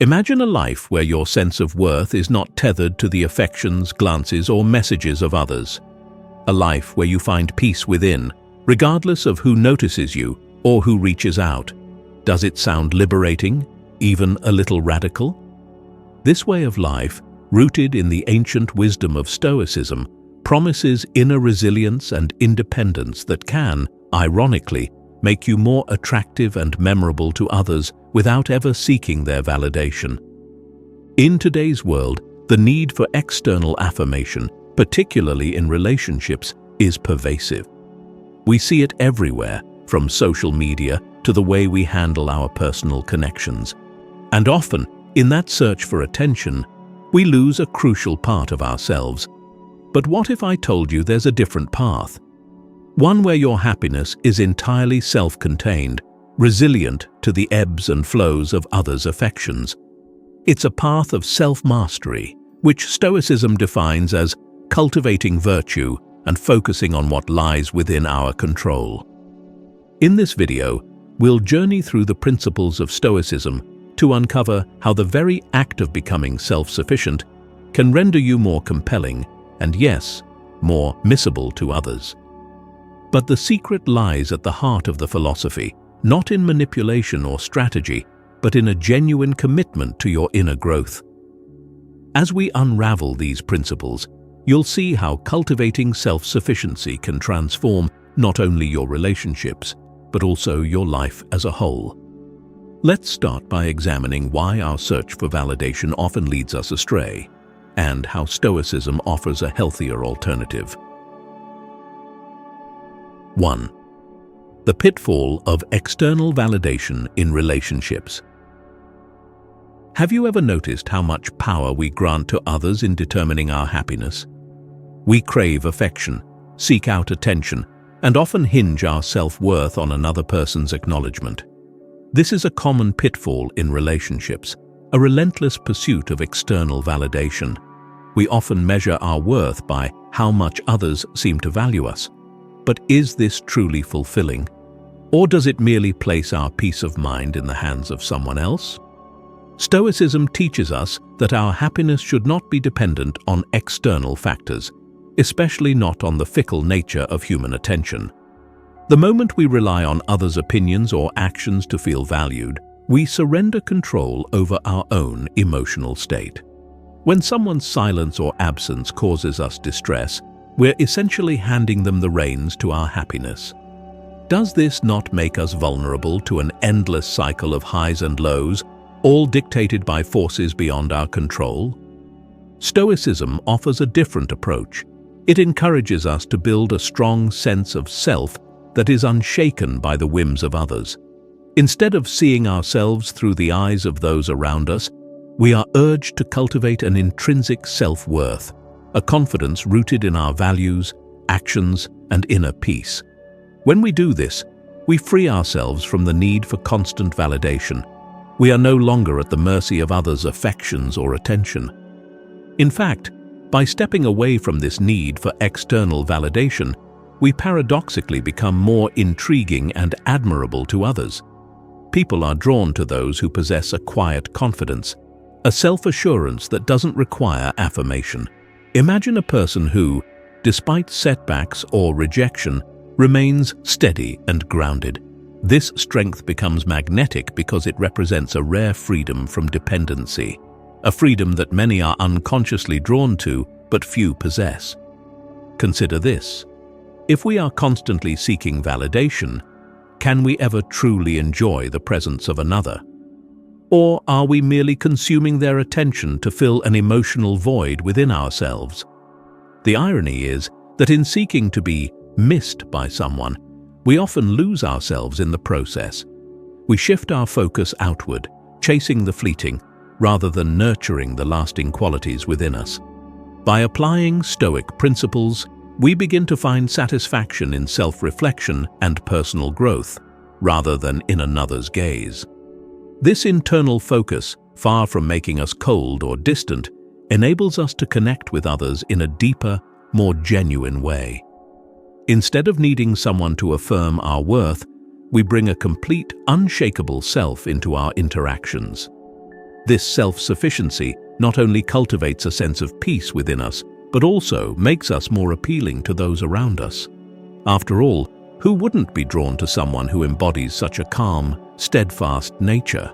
Imagine a life where your sense of worth is not tethered to the affections, glances, or messages of others. A life where you find peace within, regardless of who notices you or who reaches out. Does it sound liberating, even a little radical? This way of life, rooted in the ancient wisdom of Stoicism, promises inner resilience and independence that can, ironically, make you more attractive and memorable to others without ever seeking their validation. In today's world, the need for external affirmation, particularly in relationships, is pervasive. We see it everywhere, from social media to the way we handle our personal connections. And often, in that search for attention, we lose a crucial part of ourselves. But what if I told you there's a different path? One where your happiness is entirely self-contained, resilient to the ebbs and flows of others' affections. It's a path of self-mastery, which Stoicism defines as cultivating virtue and focusing on what lies within our control. In this video, we'll journey through the principles of Stoicism to uncover how the very act of becoming self-sufficient can render you more compelling and, yes, more missable to others. But the secret lies at the heart of the philosophy, not in manipulation or strategy, but in a genuine commitment to your inner growth. As we unravel these principles, you'll see how cultivating self-sufficiency can transform not only your relationships, but also your life as a whole. Let's start by examining why our search for validation often leads us astray, and how Stoicism offers a healthier alternative. 1. The pitfall of external validation in relationships. Have you ever noticed how much power we grant to others in determining our happiness? We crave affection, seek out attention, and often hinge our self-worth on another person's acknowledgement. This is a common pitfall in relationships, a relentless pursuit of external validation. We often measure our worth by how much others seem to value us. But is this truly fulfilling? Or does it merely place our peace of mind in the hands of someone else? Stoicism teaches us that our happiness should not be dependent on external factors, especially not on the fickle nature of human attention. The moment we rely on others' opinions or actions to feel valued, we surrender control over our own emotional state. When someone's silence or absence causes us distress, we're essentially handing them the reins to our happiness. Does this not make us vulnerable to an endless cycle of highs and lows, all dictated by forces beyond our control? Stoicism offers a different approach. It encourages us to build a strong sense of self that is unshaken by the whims of others. Instead of seeing ourselves through the eyes of those around us, we are urged to cultivate an intrinsic self-worth, a confidence rooted in our values, actions, and inner peace. When we do this, we free ourselves from the need for constant validation. We are no longer at the mercy of others' affections or attention. In fact, by stepping away from this need for external validation, we paradoxically become more intriguing and admirable to others. People are drawn to those who possess a quiet confidence, a self-assurance that doesn't require affirmation. Imagine a person who, despite setbacks or rejection, remains steady and grounded. This strength becomes magnetic because it represents a rare freedom from dependency, a freedom that many are unconsciously drawn to but few possess. Consider this. If we are constantly seeking validation, can we ever truly enjoy the presence of another? Or are we merely consuming their attention to fill an emotional void within ourselves? The irony is that in seeking to be missed by someone, we often lose ourselves in the process. We shift our focus outward, chasing the fleeting, rather than nurturing the lasting qualities within us. By applying Stoic principles, we begin to find satisfaction in self-reflection and personal growth, rather than in another's gaze. This internal focus, far from making us cold or distant, enables us to connect with others in a deeper, more genuine way. Instead of needing someone to affirm our worth, we bring a complete, unshakable self into our interactions. This self-sufficiency not only cultivates a sense of peace within us, but also makes us more appealing to those around us. After all, who wouldn't be drawn to someone who embodies such a calm, steadfast nature?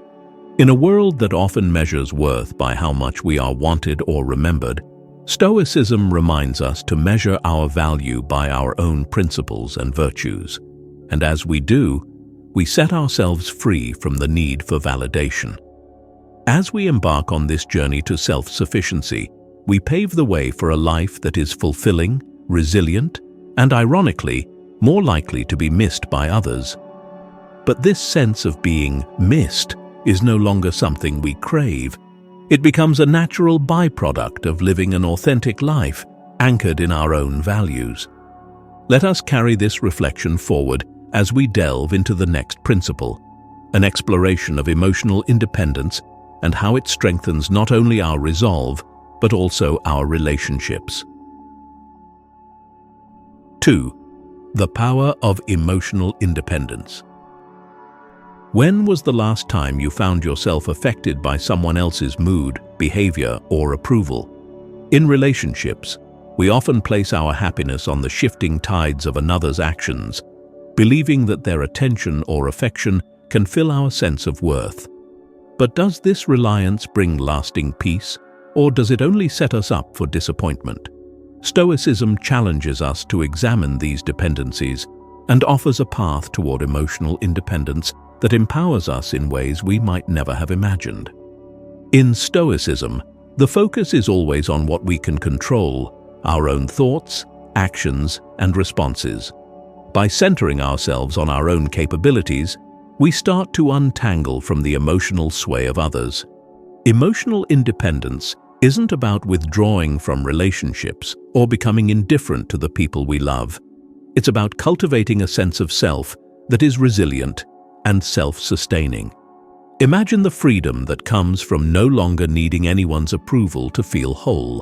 In a world that often measures worth by how much we are wanted or remembered, Stoicism reminds us to measure our value by our own principles and virtues. And as we do, we set ourselves free from the need for validation. As we embark on this journey to self-sufficiency, we pave the way for a life that is fulfilling, resilient, and ironically, more likely to be missed by others. But this sense of being missed is no longer something we crave. It becomes a natural byproduct of living an authentic life, anchored in our own values. Let us carry this reflection forward as we delve into the next principle, an exploration of emotional independence and how it strengthens not only our resolve, but also our relationships. 2. The power of emotional independence. When was the last time you found yourself affected by someone else's mood, behavior, or approval? In relationships, we often place our happiness on the shifting tides of another's actions, believing that their attention or affection can fill our sense of worth. But does this reliance bring lasting peace, or does it only set us up for disappointment? Stoicism challenges us to examine these dependencies and offers a path toward emotional independence that empowers us in ways we might never have imagined. In Stoicism, the focus is always on what we can control, our own thoughts, actions, and responses. By centering ourselves on our own capabilities, we start to untangle from the emotional sway of others. Emotional independence isn't about withdrawing from relationships or becoming indifferent to the people we love. It's about cultivating a sense of self that is resilient and self-sustaining. Imagine the freedom that comes from no longer needing anyone's approval to feel whole.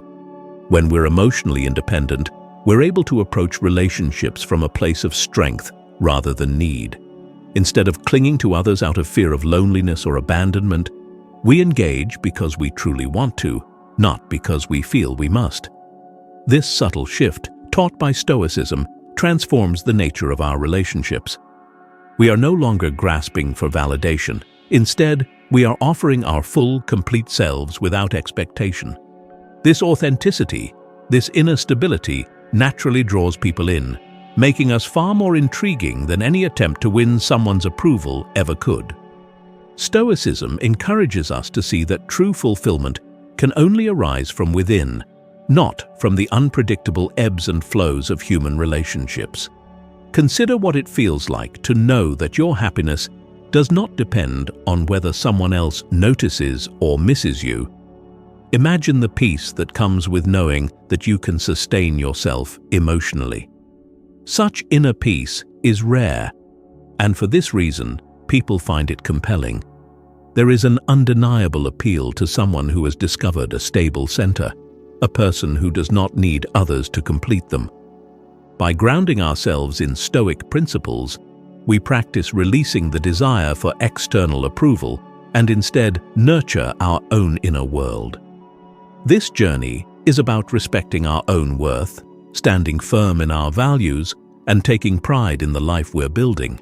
When we're emotionally independent, we're able to approach relationships from a place of strength rather than need. Instead of clinging to others out of fear of loneliness or abandonment, we engage because we truly want to, not because we feel we must. This subtle shift, taught by Stoicism, transforms the nature of our relationships. We are no longer grasping for validation. Instead, we are offering our full, complete selves without expectation. This authenticity, this inner stability, naturally draws people in, making us far more intriguing than any attempt to win someone's approval ever could. Stoicism encourages us to see that true fulfillment can only arise from within, not from the unpredictable ebbs and flows of human relationships. Consider what it feels like to know that your happiness does not depend on whether someone else notices or misses you. Imagine the peace that comes with knowing that you can sustain yourself emotionally. Such inner peace is rare, and for this reason, people find it compelling. There is an undeniable appeal to someone who has discovered a stable center, a person who does not need others to complete them. By grounding ourselves in Stoic principles, we practice releasing the desire for external approval and instead nurture our own inner world. This journey is about respecting our own worth, standing firm in our values, and taking pride in the life we're building.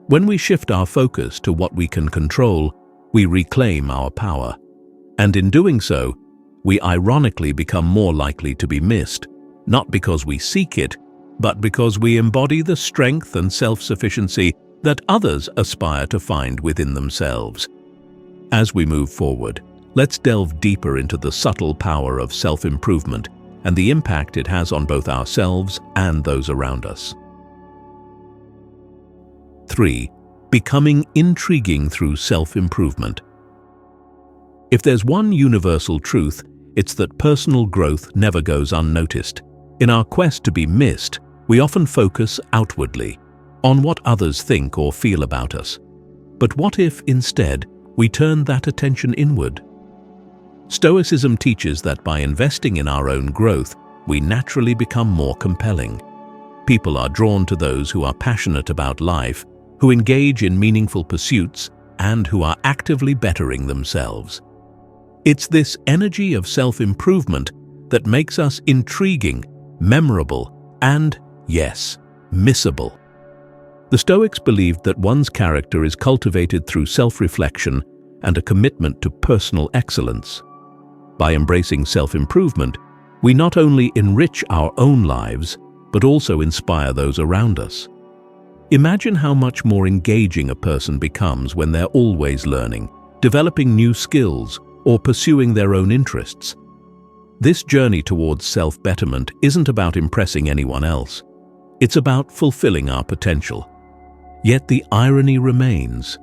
When we shift our focus to what we can control, we reclaim our power. And in doing so, we ironically become more likely to be missed, not because we seek it, but because we embody the strength and self-sufficiency that others aspire to find within themselves. As we move forward, let's delve deeper into the subtle power of self-improvement and the impact it has on both ourselves and those around us. 3. Becoming intriguing through self-improvement. If there's one universal truth, it's that personal growth never goes unnoticed. In our quest to be missed, we often focus outwardly, on what others think or feel about us. But what if, instead, we turn that attention inward? Stoicism teaches that by investing in our own growth, we naturally become more compelling. People are drawn to those who are passionate about life, who engage in meaningful pursuits, and who are actively bettering themselves. It's this energy of self-improvement that makes us intriguing, memorable, and, yes, missable. The Stoics believed that one's character is cultivated through self-reflection and a commitment to personal excellence. By embracing self-improvement, we not only enrich our own lives, but also inspire those around us. Imagine how much more engaging a person becomes when they're always learning, developing new skills, or pursuing their own interests. This journey towards self-betterment isn't about impressing anyone else. It's about fulfilling our potential. Yet the irony remains.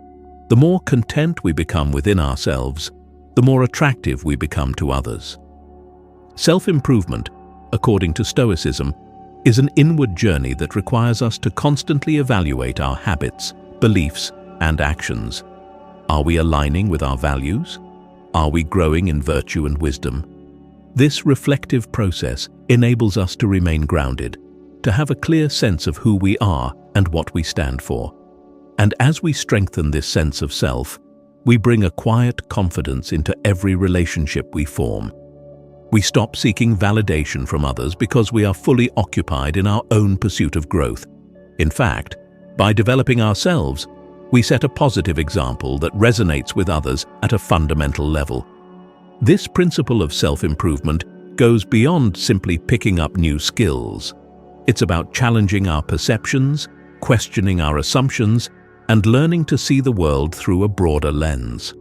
The more content we become within ourselves, the more attractive we become to others. Self-improvement, according to Stoicism, is an inward journey that requires us to constantly evaluate our habits, beliefs, and actions. Are we aligning with our values? Are we growing in virtue and wisdom? This reflective process enables us to remain grounded, to have a clear sense of who we are and what we stand for. And as we strengthen this sense of self, we bring a quiet confidence into every relationship we form. We stop seeking validation from others because we are fully occupied in our own pursuit of growth. In fact, by developing ourselves, we set a positive example that resonates with others at a fundamental level. This principle of self-improvement goes beyond simply picking up new skills. It's about challenging our perceptions, questioning our assumptions, and learning to see the world through a broader lens.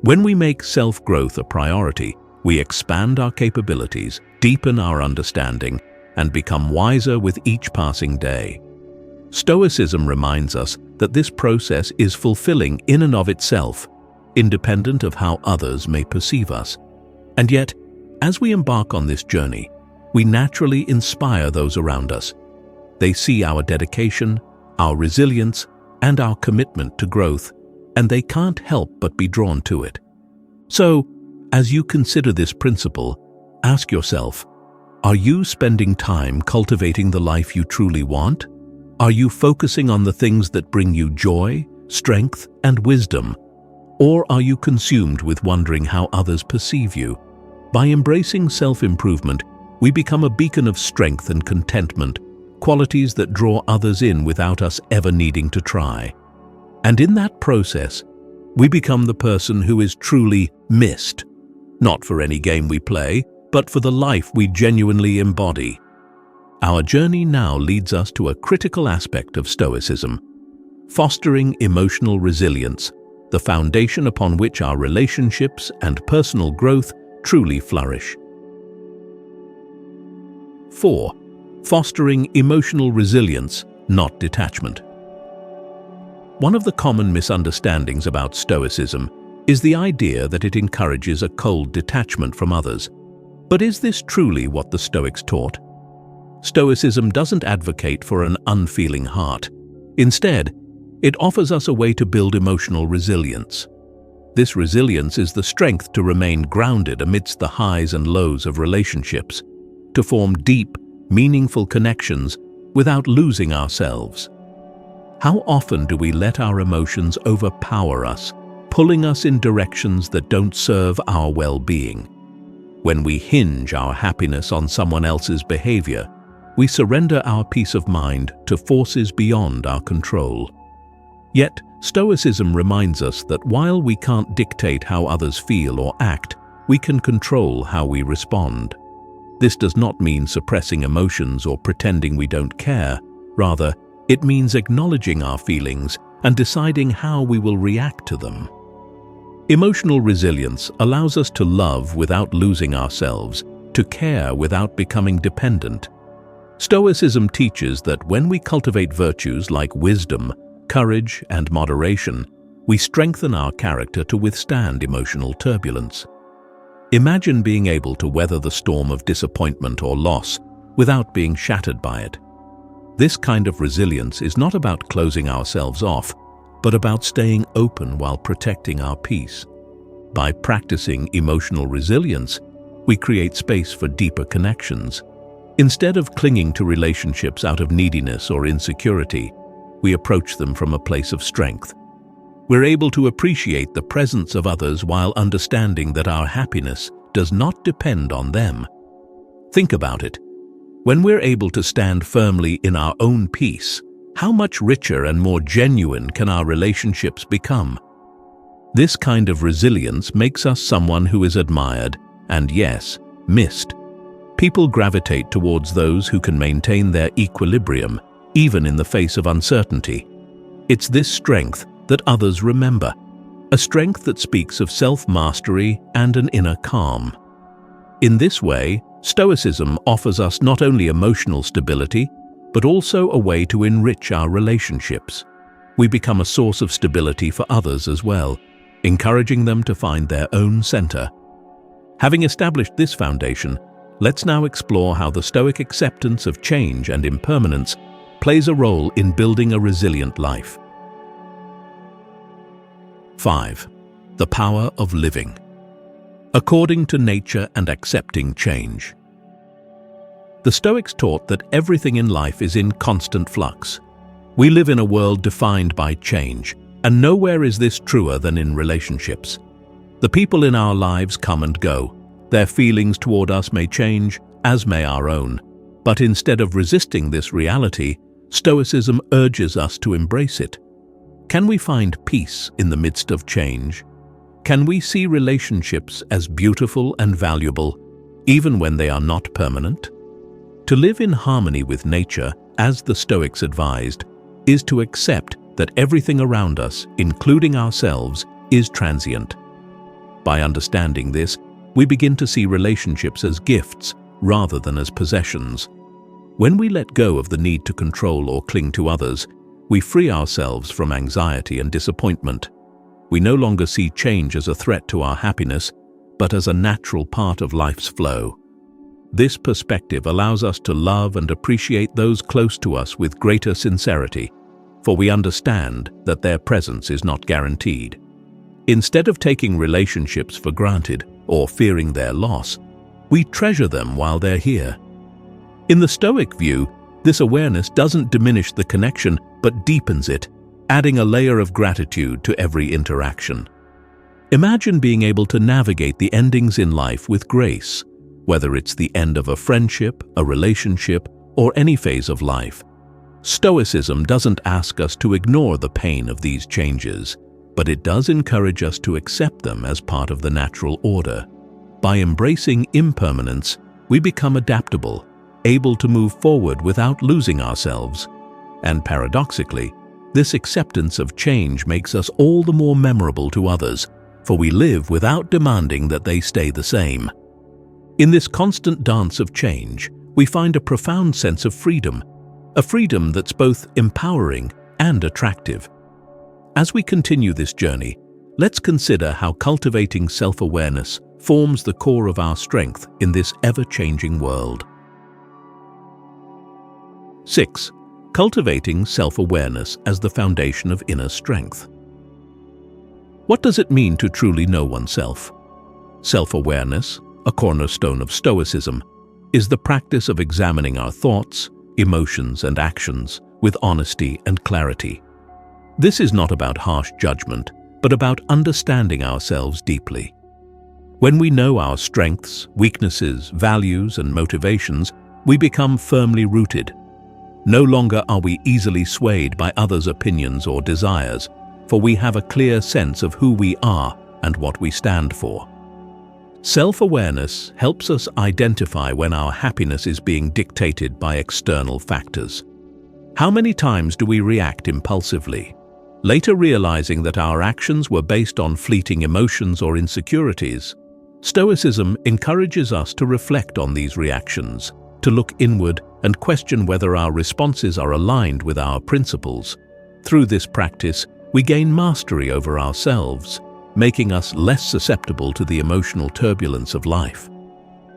When we make self-growth a priority, we expand our capabilities, deepen our understanding, and become wiser with each passing day. Stoicism reminds us that this process is fulfilling in and of itself, independent of how others may perceive us. And yet, as we embark on this journey, we naturally inspire those around us. They see our dedication, our resilience, and our commitment to growth, and they can't help but be drawn to it. So, as you consider this principle, ask yourself, are you spending time cultivating the life you truly want? Are you focusing on the things that bring you joy, strength, and wisdom? Or are you consumed with wondering how others perceive you? By embracing self-improvement, we become a beacon of strength and contentment, qualities that draw others in without us ever needing to try. And in that process, we become the person who is truly missed, not for any game we play, but for the life we genuinely embody. Our journey now leads us to a critical aspect of Stoicism: fostering emotional resilience, the foundation upon which our relationships and personal growth truly flourish. 4. Fostering emotional resilience, not detachment. One of the common misunderstandings about Stoicism is the idea that it encourages a cold detachment from others. But is this truly what the Stoics taught? Stoicism doesn't advocate for an unfeeling heart. Instead, it offers us a way to build emotional resilience. This resilience is the strength to remain grounded amidst the highs and lows of relationships, to form deep, meaningful connections without losing ourselves. How often do we let our emotions overpower us, pulling us in directions that don't serve our well-being? When we hinge our happiness on someone else's behavior, we surrender our peace of mind to forces beyond our control. Yet, Stoicism reminds us that while we can't dictate how others feel or act, we can control how we respond. This does not mean suppressing emotions or pretending we don't care. Rather, it means acknowledging our feelings and deciding how we will react to them. Emotional resilience allows us to love without losing ourselves, to care without becoming dependent. Stoicism teaches that when we cultivate virtues like wisdom, courage, and moderation, we strengthen our character to withstand emotional turbulence. Imagine being able to weather the storm of disappointment or loss without being shattered by it. This kind of resilience is not about closing ourselves off, but about staying open while protecting our peace. By practicing emotional resilience, we create space for deeper connections. Instead of clinging to relationships out of neediness or insecurity, we approach them from a place of strength. We're able to appreciate the presence of others while understanding that our happiness does not depend on them. Think about it. When we're able to stand firmly in our own peace, how much richer and more genuine can our relationships become? This kind of resilience makes us someone who is admired and, yes, missed. People gravitate towards those who can maintain their equilibrium, even in the face of uncertainty. It's this strength that others remember, a strength that speaks of self-mastery and an inner calm. In this way, Stoicism offers us not only emotional stability, but also a way to enrich our relationships. We become a source of stability for others as well, encouraging them to find their own center. Having established this foundation, let's now explore how the Stoic acceptance of change and impermanence plays a role in building a resilient life. 5. The power of living. According to nature and accepting change. The Stoics taught that everything in life is in constant flux. We live in a world defined by change, and nowhere is this truer than in relationships. The people in our lives come and go. Their feelings toward us may change, as may our own. But instead of resisting this reality, Stoicism urges us to embrace it. Can we find peace in the midst of change? Can we see relationships as beautiful and valuable, even when they are not permanent? To live in harmony with nature, as the Stoics advised, is to accept that everything around us, including ourselves, is transient. By understanding this, we begin to see relationships as gifts rather than as possessions. When we let go of the need to control or cling to others, we free ourselves from anxiety and disappointment. We no longer see change as a threat to our happiness, but as a natural part of life's flow. This perspective allows us to love and appreciate those close to us with greater sincerity, for we understand that their presence is not guaranteed. Instead of taking relationships for granted or fearing their loss, we treasure them while they're here. In the Stoic view, this awareness doesn't diminish the connection but deepens it, adding a layer of gratitude to every interaction. Imagine being able to navigate the endings in life with grace, whether it's the end of a friendship, a relationship, or any phase of life. Stoicism doesn't ask us to ignore the pain of these changes, but it does encourage us to accept them as part of the natural order. By embracing impermanence, we become adaptable, able to move forward without losing ourselves. And paradoxically, this acceptance of change makes us all the more memorable to others, for we live without demanding that they stay the same. In this constant dance of change, we find a profound sense of freedom, a freedom that's both empowering and attractive. As we continue this journey, let's consider how cultivating self-awareness forms the core of our strength in this ever-changing world. 6. Cultivating self-awareness as the foundation of inner strength. What does it mean to truly know oneself? Self-awareness, a cornerstone of Stoicism, is the practice of examining our thoughts, emotions, and actions with honesty and clarity. This is not about harsh judgment, but about understanding ourselves deeply. When we know our strengths, weaknesses, values, and motivations, we become firmly rooted. No longer are we easily swayed by others' opinions or desires, for we have a clear sense of who we are and what we stand for. Self-awareness helps us identify when our happiness is being dictated by external factors. How many times do we react impulsively, later realizing that our actions were based on fleeting emotions or insecurities? Stoicism encourages us to reflect on these reactions, to look inward and question whether our responses are aligned with our principles. Through this practice, we gain mastery over ourselves, making us less susceptible to the emotional turbulence of life.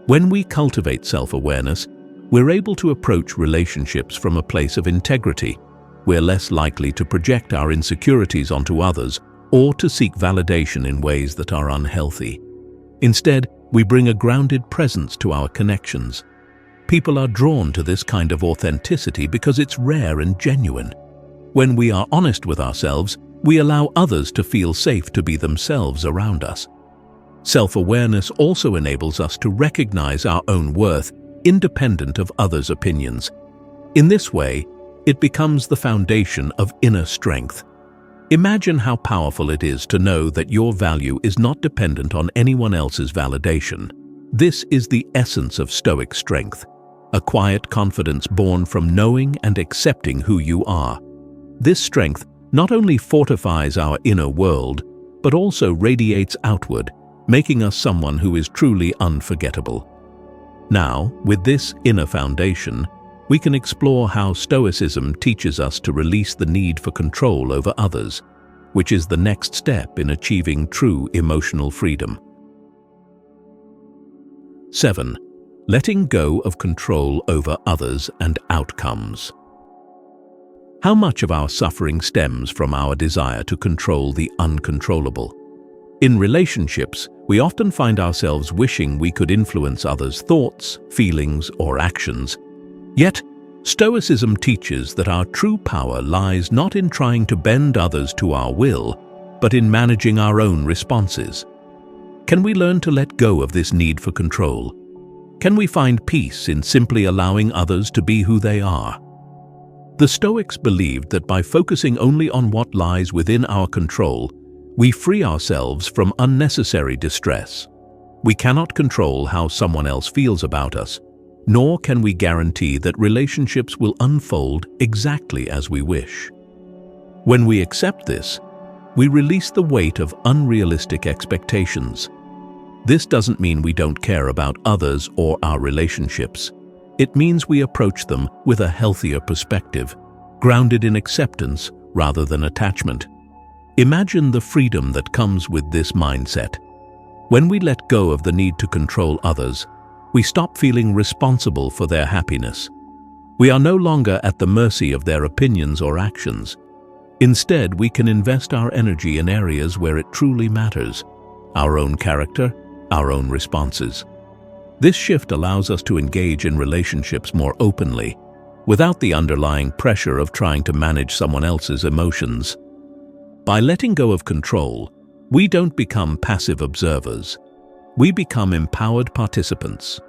When we cultivate self-awareness, we're able to approach relationships from a place of integrity. We're less likely to project our insecurities onto others or to seek validation in ways that are unhealthy. Instead, we bring a grounded presence to our connections. People are drawn to this kind of authenticity because it's rare and genuine. When we are honest with ourselves, we allow others to feel safe to be themselves around us. Self-awareness also enables us to recognize our own worth, independent of others' opinions. In this way, it becomes the foundation of inner strength. Imagine how powerful it is to know that your value is not dependent on anyone else's validation. This is the essence of Stoic strength, a quiet confidence born from knowing and accepting who you are. This strength not only fortifies our inner world, but also radiates outward, making us someone who is truly unforgettable. Now, with this inner foundation, we can explore how Stoicism teaches us to release the need for control over others, which is the next step in achieving true emotional freedom. 7. Letting go of control over others and outcomes. How much of our suffering stems from our desire to control the uncontrollable? In relationships, we often find ourselves wishing we could influence others' thoughts, feelings, or actions. Yet, Stoicism teaches that our true power lies not in trying to bend others to our will, but in managing our own responses. Can we learn to let go of this need for control? Can we find peace in simply allowing others to be who they are? The Stoics believed that by focusing only on what lies within our control, we free ourselves from unnecessary distress. We cannot control how someone else feels about us, nor can we guarantee that relationships will unfold exactly as we wish. When we accept this, we release the weight of unrealistic expectations. This doesn't mean we don't care about others or our relationships. It means we approach them with a healthier perspective, grounded in acceptance rather than attachment. Imagine the freedom that comes with this mindset. When we let go of the need to control others, we stop feeling responsible for their happiness. We are no longer at the mercy of their opinions or actions. Instead, we can invest our energy in areas where it truly matters: our own character, our own responses. This shift allows us to engage in relationships more openly, without the underlying pressure of trying to manage someone else's emotions. By letting go of control, we don't become passive observers. We become empowered participants.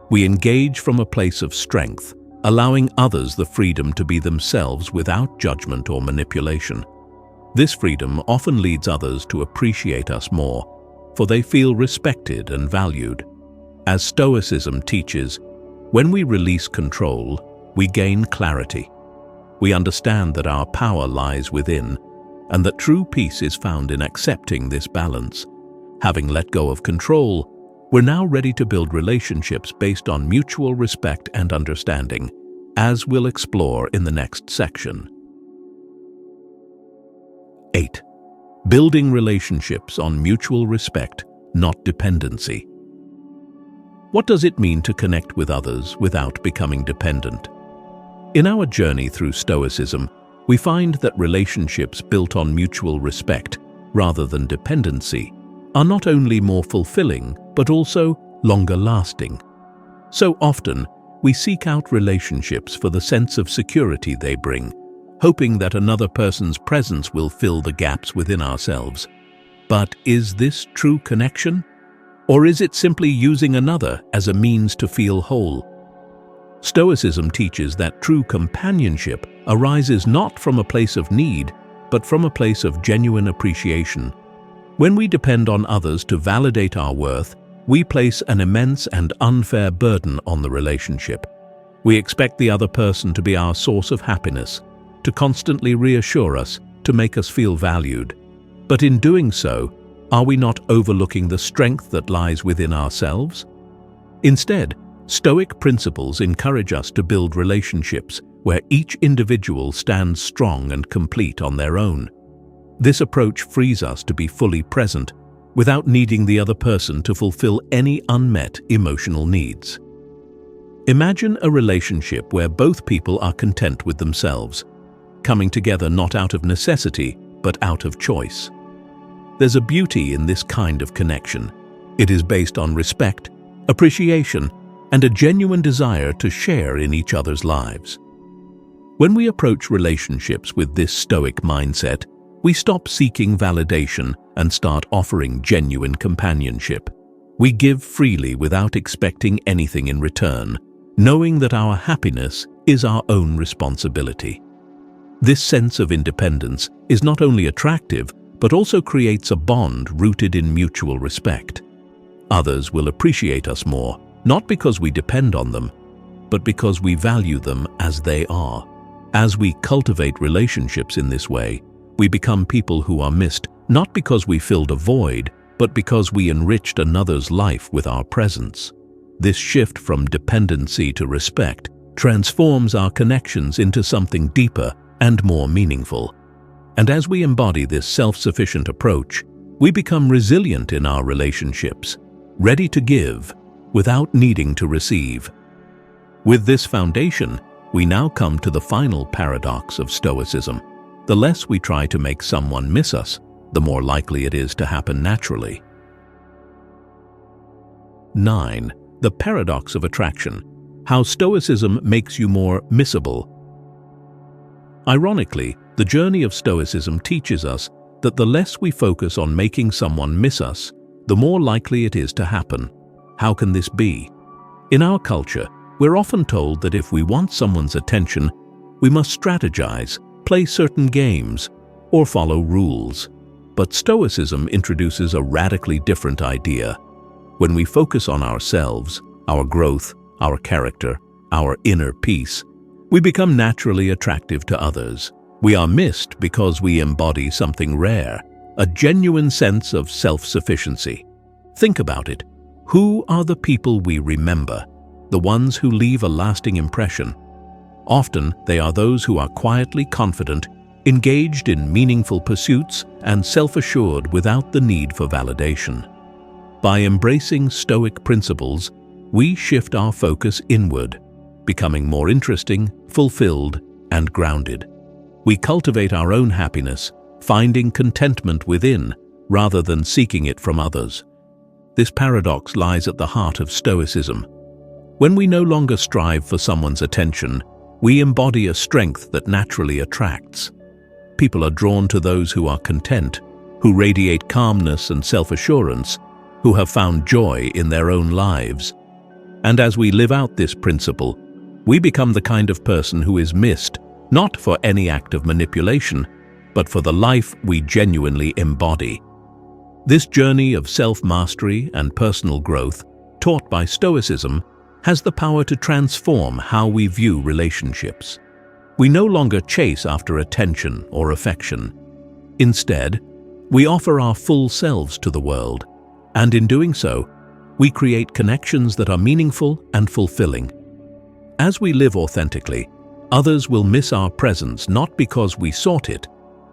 We engage from a place of strength, allowing others the freedom to be themselves without judgment or manipulation. This freedom often leads others to appreciate us more, for they feel respected and valued. As Stoicism teaches, when we release control, we gain clarity. We understand that our power lies within, and that true peace is found in accepting this balance. Having let go of control, we're now ready to build relationships based on mutual respect and understanding, as we'll explore in the next section. 8. Building relationships on mutual respect, not dependency. What does it mean to connect with others without becoming dependent? In our journey through Stoicism, we find that relationships built on mutual respect, rather than dependency, are not only more fulfilling, but also longer lasting. So often, we seek out relationships for the sense of security they bring, hoping that another person's presence will fill the gaps within ourselves. But is this true connection? Or is it simply using another as a means to feel whole? Stoicism teaches that true companionship arises not from a place of need, but from a place of genuine appreciation. When we depend on others to validate our worth, we place an immense and unfair burden on the relationship. We expect the other person to be our source of happiness, to constantly reassure us, to make us feel valued. But in doing so, are we not overlooking the strength that lies within ourselves? Instead, Stoic principles encourage us to build relationships where each individual stands strong and complete on their own. This approach frees us to be fully present without needing the other person to fulfill any unmet emotional needs. Imagine a relationship where both people are content with themselves, coming together not out of necessity, but out of choice. There's a beauty in this kind of connection. It is based on respect, appreciation, and a genuine desire to share in each other's lives. When we approach relationships with this Stoic mindset, We stop seeking validation and start offering genuine companionship. We give freely without expecting anything in return, knowing that our happiness is our own responsibility. This sense of independence is not only attractive, but also creates a bond rooted in mutual respect. Others will appreciate us more, not because we depend on them, but because we value them as they are. As we cultivate relationships in this way, we become people who are missed not because we filled a void, but because we enriched another's life with our presence. This shift from dependency to respect transforms our connections into something deeper and more meaningful. And as we embody this self-sufficient approach, we become resilient in our relationships, ready to give without needing to receive. With this foundation, we now come to the final paradox of Stoicism. The less we try to make someone miss us, the more likely it is to happen naturally. 9. The paradox of attraction. How Stoicism makes you more missable. Ironically, the journey of Stoicism teaches us that the less we focus on making someone miss us, the more likely it is to happen. How can this be? In our culture, we're often told that if we want someone's attention, we must strategize, play certain games, or follow rules. But Stoicism introduces a radically different idea. When we focus on ourselves, our growth, our character, our inner peace, we become naturally attractive to others. We are missed because we embody something rare, a genuine sense of self-sufficiency. Think about it. Who are the people we remember? The ones who leave a lasting impression. Often, they are those who are quietly confident, engaged in meaningful pursuits, and self-assured without the need for validation. By embracing Stoic principles, we shift our focus inward, becoming more interesting, fulfilled, and grounded. We cultivate our own happiness, finding contentment within, rather than seeking it from others. This paradox lies at the heart of Stoicism. When we no longer strive for someone's attention, we embody a strength that naturally attracts. People are drawn to those who are content, who radiate calmness and self-assurance, who have found joy in their own lives. And as we live out this principle, we become the kind of person who is missed, not for any act of manipulation, but for the life we genuinely embody. This journey of self-mastery and personal growth, taught by Stoicism, has the power to transform how we view relationships. We no longer chase after attention or affection. Instead, we offer our full selves to the world, and in doing so, we create connections that are meaningful and fulfilling. As we live authentically, others will miss our presence not because we sought it,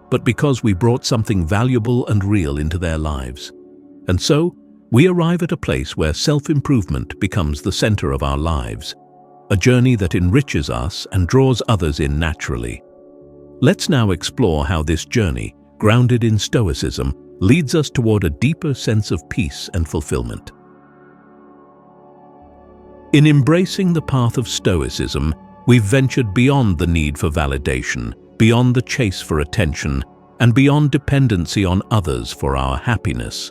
but because we brought something valuable and real into their lives. And so, we arrive at a place where self-improvement becomes the center of our lives, a journey that enriches us and draws others in naturally. Let's now explore how this journey, grounded in Stoicism, leads us toward a deeper sense of peace and fulfillment. In embracing the path of Stoicism, we've ventured beyond the need for validation, beyond the chase for attention, and beyond dependency on others for our happiness.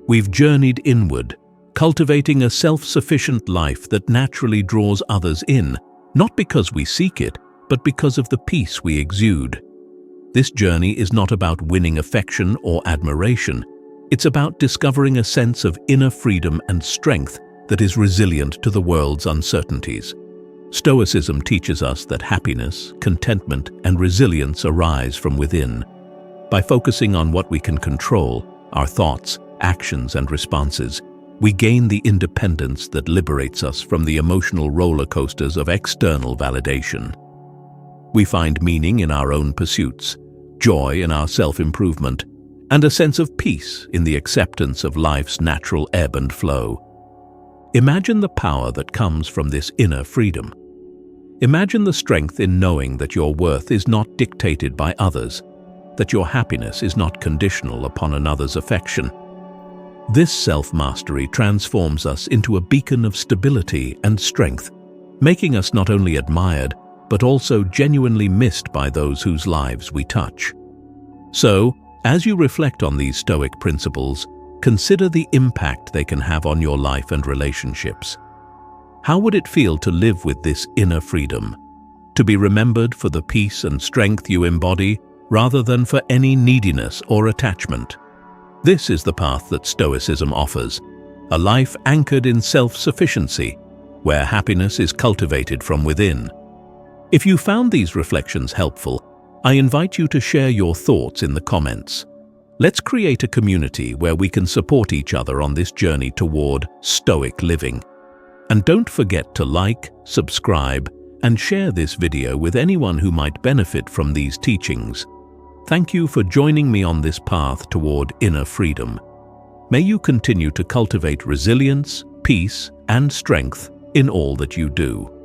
We've journeyed inward, cultivating a self-sufficient life that naturally draws others in, not because we seek it, but because of the peace we exude. This journey is not about winning affection or admiration. It's about discovering a sense of inner freedom and strength that is resilient to the world's uncertainties. Stoicism teaches us that happiness, contentment, and resilience arise from within. By focusing on what we can control, our thoughts, actions, and responses, we gain the independence that liberates us from the emotional roller coasters of external validation. We find meaning in our own pursuits, joy in our self-improvement, and a sense of peace in the acceptance of life's natural ebb and flow. Imagine the power that comes from this inner freedom. Imagine the strength in knowing that your worth is not dictated by others, that your happiness is not conditional upon another's affection. This self-mastery transforms us into a beacon of stability and strength, making us not only admired, but also genuinely missed by those whose lives we touch. So, as you reflect on these Stoic principles, consider the impact they can have on your life and relationships. How would it feel to live with this inner freedom? To be remembered for the peace and strength you embody, rather than for any neediness or attachment. This is the path that Stoicism offers, a life anchored in self-sufficiency, where happiness is cultivated from within. If you found these reflections helpful, I invite you to share your thoughts in the comments. Let's create a community where we can support each other on this journey toward Stoic living. And don't forget to like, subscribe, and share this video with anyone who might benefit from these teachings. Thank you for joining me on this path toward inner freedom. May you continue to cultivate resilience, peace, and strength in all that you do.